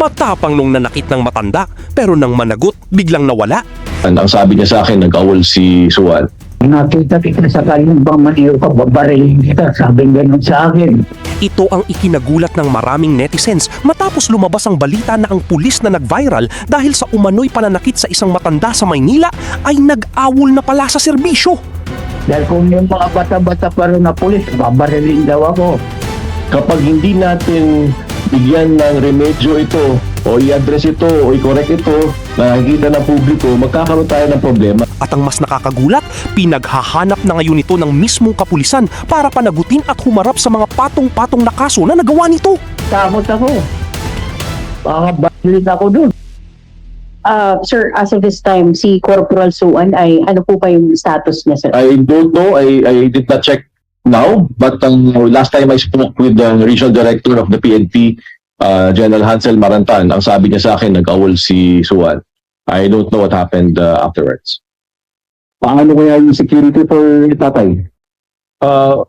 Matapang nung nanakit ng matanda, pero nang managot, biglang nawala. Ang sabi niya sa akin, nag-awol si Suwan. Nakita kita sa kanyang pamaniyo ka, babarilin kita, sabi ganun sa akin. Ito ang ikinagulat ng maraming netizens matapos lumabas ang balita na ang pulis na nag-viral dahil sa umano'y pananakit sa isang matanda sa Maynila ay nag-awol na pala sa serbisyo. Dahil kung yung mga bata-bata pa rin na pulis, babarilin daw ako. Kapag hindi natin bigyan ng remedyo ito, o i-address ito, o i-correct ito, nakikita ng publiko, magkakaroon tayo ng problema. At ang mas nakakagulat, pinaghahanap na ngayon ito ng mismong kapulisan para panagutin at humarap sa mga patong-patong na kaso na nagawa nito. Takot ako. Baka barilin ako dun. Sir, as of this time, si Corporal Suwan ay ano po pa yung status niya, sir? I don't know, I did not check now, but last time I spoke with the regional director of the PNP, General Hansel Marantan, ang sabi niya sa akin, nag-awol si Suwan. I don't know what happened afterwards. Paano kaya yung security for tatay?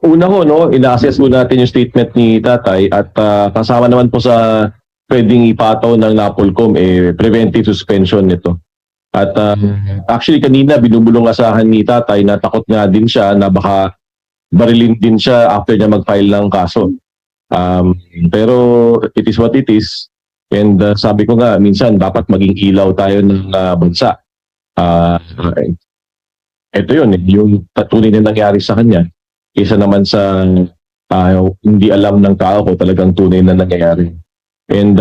Una ho, no, ina-assess po natin yung statement ni tatay at kasama naman po sa pwedeng ipataw ng NAPOLCOM, preventive suspension nito. At actually kanina binubulong-asahan ni tatay na takot nga din siya na baka barilin din siya after niya mag-file ng kaso. Pero it is what it is. And sabi ko nga, minsan dapat maging ilaw tayo ng bansa. Ito yun, yung tunay na nangyari sa kanya. Kaysa naman sa hindi alam ng tao ko talagang tunay na nangyayari. And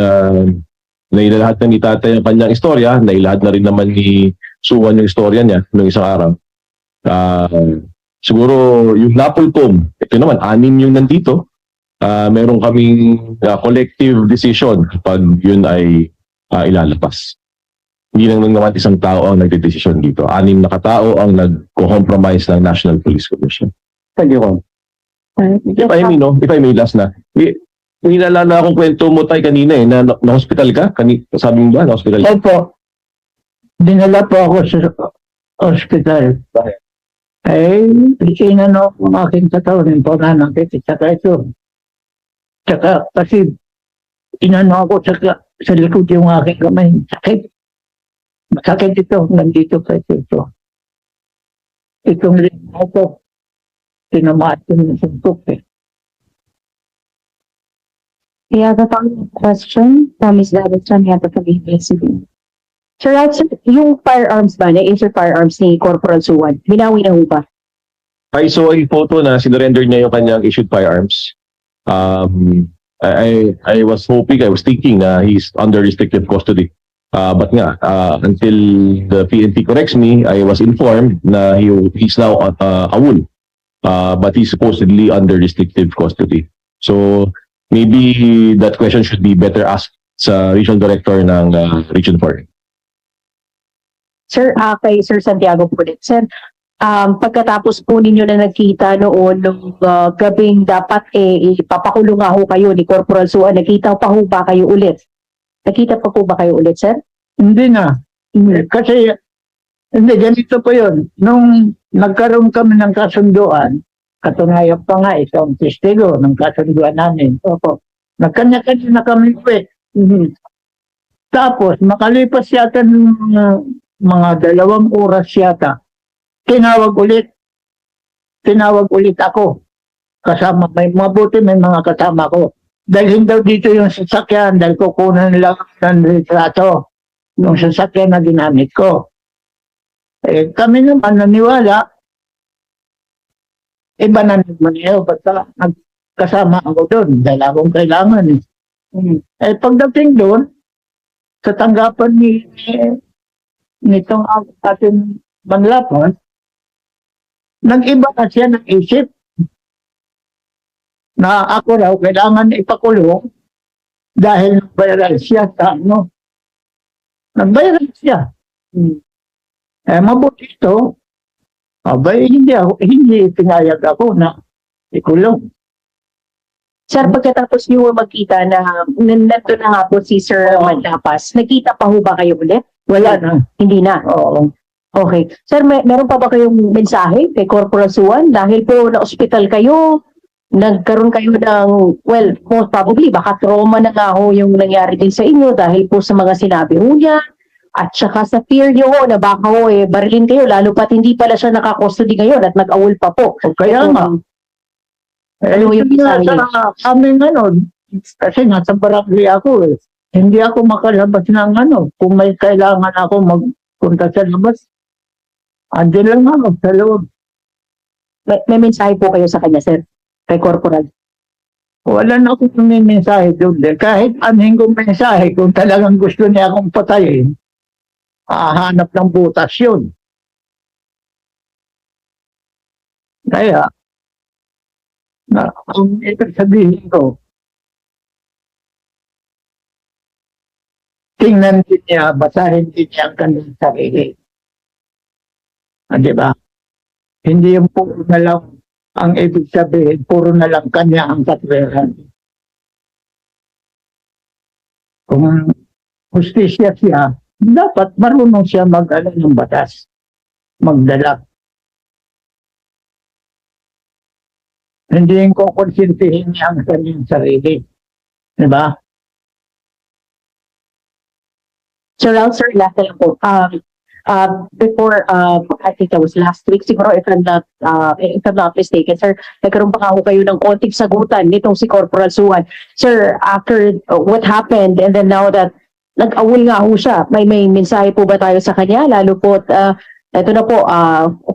nailahad na ni tatay ang kanyang istorya, nailahad na rin naman ni Suwan yung istorya niya noong isang araw. Siguro yung NAPOLCOM, ito naman, 6 yung nandito. Meron kaming collective decision pag yun ay ilalabas. Hindi lang naman isang tao ang nagdedesisyon dito. 6 na katao ang nag-compromise ng National Police Commission. Thank you, Kong. If I may last na. Nilala akong kwento mo tayo kanina na na-hospital ka? Sabi mo ba na-hospital ka? Opo. Dinala po ako sa hospital. Bakit? Inano ang aking katawan, yung pananakit, saka ito. Saka kasi inano ako sa likod yung aking kamay. Sakit. Masakit ito. Nandito pa ito. Itong lima ko. Tinamaan ko ng suntok eh. We have a follow-up question from Ms. Davidson yata sa BPCB. Sir, yung firearms ba, na-insert firearms ni Corporal Suwan, binawi na ho ba? I saw a photo na sinurrender niya yung kanyang issued firearms. I was thinking na he's under restrictive custody. But nga, until the PNP corrects me, I was informed na he's now awol. But he's supposedly under restrictive custody. So, maybe that question should be better asked sa regional director ng Region 4. Sir, kay Sir Santiago po ulit. Sir, pagkatapos po ninyo na nagkita noon nung gabing dapat ipapakulong nga ho kayo ni Corporal Suwan, nakita pa ho ba kayo ulit? Nakita pa po ba kayo ulit, sir? Hindi na. Kasi, hindi, ganito po yun. Nung nagkaroon kami ng kasunduan, katunayan pa nga isang testigo ng kasunduan namin. Opo. Nagkanya-kanya na kami po eh. Tapos, makalipas yata ng mga 2 oras yata, tinawag ulit ako. Kasama, may mabuti may mga kasama ko. Dahil daw dito yung sasakyan, dahil kukunan lang ng retrato yung sasakyan na ginamit ko. Kami naman naniwala, iba na naman yun, basta kasama ako doon, dahil akong kailangan. Pagdating doon, sa tanggapan nitong ating manlapon, nag-iba na siya ng isip na ako raw kailangan ipakulong dahil nagbayaran siya sa ano. Nagbayaran siya. Mabuti ito. Abay, hindi pinayag ako na ikulong. Sir, pagkatapos niyo magkita na nandun na nga po si Sir Manlapas, nakita pa ho ba kayo ulit? Wala na. Hindi na? Oo. Okay. Sir, meron pa ba kayong mensahe kay Corporal Suwan? Dahil po na-hospital kayo, nagkaroon kayo ng, well, most probably, baka trauma na nga ho yung nangyari din sa inyo dahil po sa mga sinabi ho niya, at saka sa fear nyo ho na baka ho barilin kayo, lalo pat hindi pala siya nakakustody ngayon at nag-awol pa po. O kaya nga. Ano yung Hindi nga mensahe? sa amin kasi nasa barangay ako eh. Hindi ako makalabas ng kung may kailangan ako magpunta sa labas. Andiyan lang ako sa loob. May mensahe po kayo sa kanya, sir, kay Corporal. Wala na akong mensahe doon. Kahit anong kong mensahe, kung talagang gusto niya akong patayin, hahanap ng butas yun. Kaya, ang ibig sabihin ko, tingnan din niya, basahin din niya ang kanyang sarili. Di ba? Hindi yung puro na lang ang ibig sabihin, puro na lang kanya ang katwiran. Kung justisya siya, dapat marunong siya mag-ano ng batas, magdala. Hindi yung kukonsintihin niya ang kanyang sarili. Di ba? Sir Raul, sir, last na lang po. Before, I think that was last week, siguro if I'm not mistaken, sir, nagkaroon pa nga ho kayo ng konting sagutan nitong si Corporal Suwan. Sir, after what happened and then now that nag-awol nga ho siya, may mensahe po ba tayo sa kanya? Lalo po, ito na po,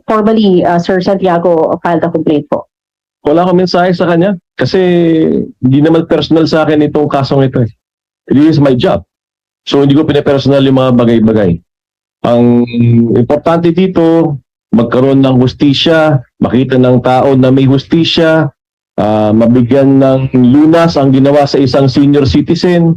formally, Sir Santiago filed a complaint po. Wala akong mensahe sa kanya kasi hindi naman personal sa akin itong kasong ito. It is my job. So hindi ko pinapersonal yung mga bagay-bagay. Ang importante dito, magkaroon ng hustisya, makita ng tao na may hustisya, mabigyan ng lunas ang ginawa sa isang senior citizen.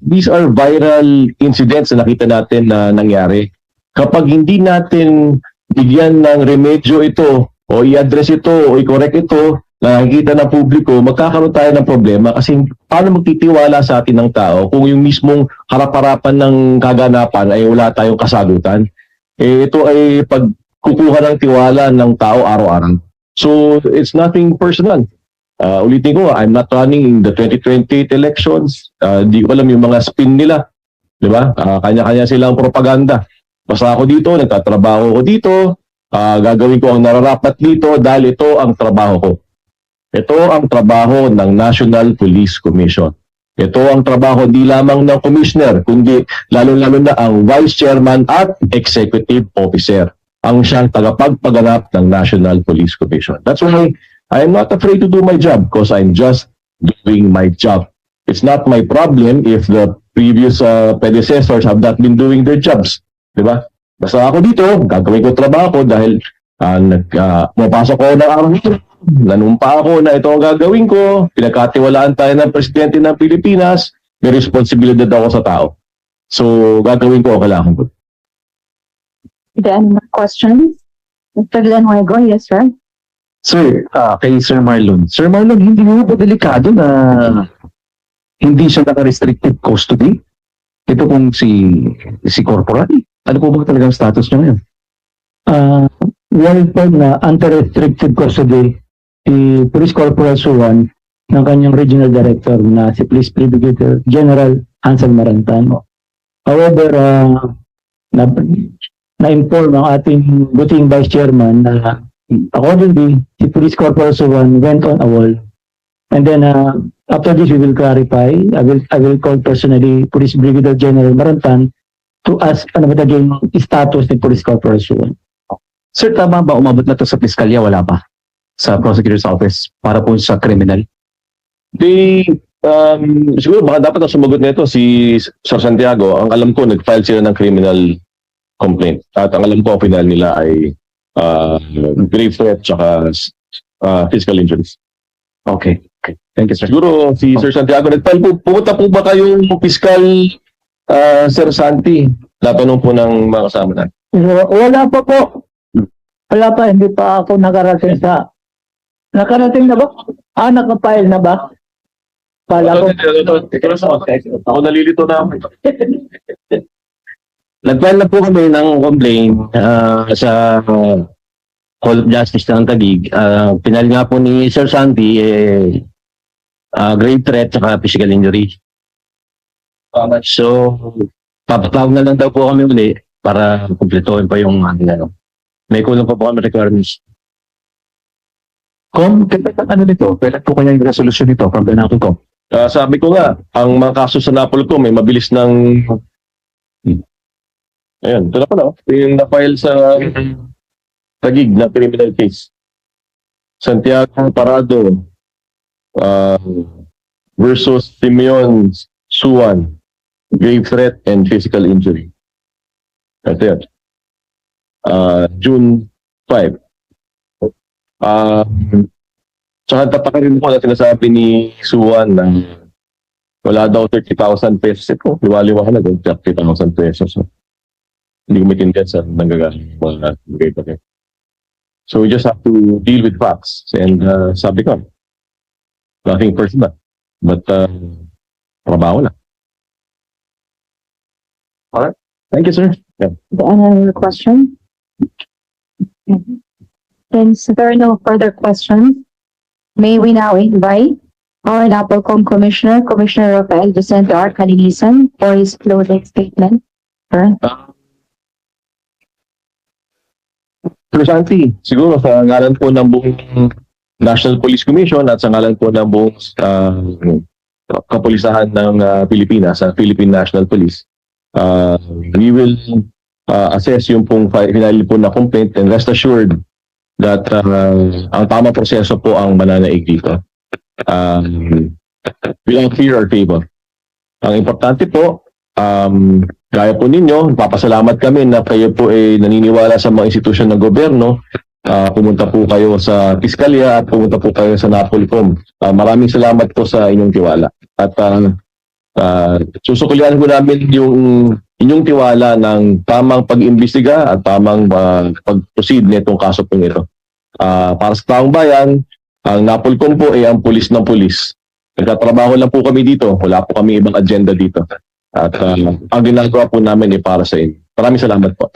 These are viral incidents na nakita natin na nangyari. Kapag hindi natin bigyan ng remedyo ito, o i-address ito, o i-correct ito, na nakikita ng publiko, magkakaroon tayo ng problema kasi paano magtitiwala sa atin ng tao kung yung mismong harap-harapan ng kaganapan ay wala tayong kasagutan. Ito ay pagkukuha ng tiwala ng tao araw-araw. So, it's nothing personal. Ulitin ko, I'm not running in the 2028 elections. Di ko alam yung mga spin nila. Di ba? Kanya-kanya silang propaganda. Basta ako dito, nagtatrabaho ko dito, gagawin ko ang nararapat dito dahil ito ang trabaho ko. Ito ang trabaho ng National Police Commission. Ito ang trabaho di lamang ng commissioner, kundi lalo-lalo na ang vice chairman at executive officer, ang siyang tagapagpaganap ng National Police Commission. That's why I am not afraid to do my job because I'm just doing my job. It's not my problem if the previous predecessors have not been doing their jobs. Diba? Basta ako dito, gagawin ko trabaho ko dahil mapasok ko ng araw nito. Nanumpa ako na ito ang gagawin ko, pinagkatiwalaan tayo ng Presidente ng Pilipinas, may responsibilidad ako sa tao. So, gagawin ko ang kailangan ko. Are there any more questions? Mr. Villanueva, yes, sir. Sir, kay Sir Marlon. Sir Marlon, hindi mo ba delikado na hindi siya naka-restricted custody? Ito pong si Corporal. Ano po ba talagang status niya ngayon? Well po na under-restricted custody si Police Corporal Suwan ng kanyang regional director na si Police Brigadier General Ansel Marantan. However, na-inform ang ating buting Vice Chairman na accordingly, si Police Corporal Suwan went on a wall. And then, after this, we will clarify. I will call personally Police Brigadier General Marantan to ask ano ba yung status ni Police Corporal Suwan. Sir, tama ba umabot na to sa piskalya? Wala pa? Sa prosecutor's office para po sa criminal? Siguro baka dapat ang sumagot nito si Sir Santiago. Ang alam ko, nag-file sila ng criminal complaint. At ang alam ko, ang final nila ay grave threat tsaka physical injuries. Okay. Thank you, sir. Siguro si Sir Santiago, nag-file po, pumunta po ba kayong fiscal Sir Santi? Natanong po ng mga kasama natin. Wala pa po. Wala pa, hindi pa ako nakarating sa... Nakarating na ba? Nakapile na ba? Pala ko. Ako nalilito na ako. Nag-file na po kami ng complaint sa Hall of Justice ng Taguig. Pinal nga po ni Sir Santi, grave threat at physical injury. So, papatawag na lang daw po kami uli para kumpletohin pa yung ano. May kulang pa po kami requirements. Kailan nito? Kailan po kaya yung resolution nito from the NAPOLCOM? Sabi ko nga, ang mga kaso sa Napolcom may mabilis ng... Ayan, ito na pala. Yung na-file sa Taguig na criminal case. Santiago Parado versus Simeon Suwan. Grave threat and physical injury. Ito yan. June 5. Tsaka tataka rin ko na sinasabi ni Suwan na wala daw 30,000 pesos. Ito, liwaliwanag ng 30,000 pesos. So, hindi ko maintindihan sa nanggagaling mga bagay-bagay. So we just have to deal with facts. And sabi ko, nothing personal. But trabaho na. Alright. Thank you, sir. Yeah. Another question? Since there are no further questions, may we now invite our NAPOLCOM Commissioner, Commissioner Rafael Vicente R. Calinisan, for his closing statement. Sir? Sir Santi, siguro sa ngalan po ng buong National Police Commission at sa ngalan po ng buong kapulisahan ng Pilipinas, sa Philippine National Police, we will assess yung pong final po na complaint and rest assured that ang tamang proseso po ang mananaig dito. Without fear or favor. Ang importante po, gaya po ninyo, papasalamat kami na kayo po ay naniniwala sa mga institusyon ng gobyerno. Pumunta po kayo sa Piskalya at pumunta po kayo sa NAPOLCOM. Maraming salamat po sa inyong tiwala. At susukulian po namin yung inyong tiwala ng tamang pag-imbestiga at tamang pag-proceed nitong kaso po ito. Para sa taong bayan, ang NAPOLCOM po ay ang pulis ng pulis. Nagtatrabaho lang po kami dito. Wala po kami ibang agenda dito. At ang ginagawa po namin ay para sa inyo. Maraming salamat po.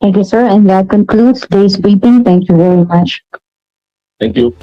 Thank you, sir. And that concludes today's briefing. Thank you very much. Thank you.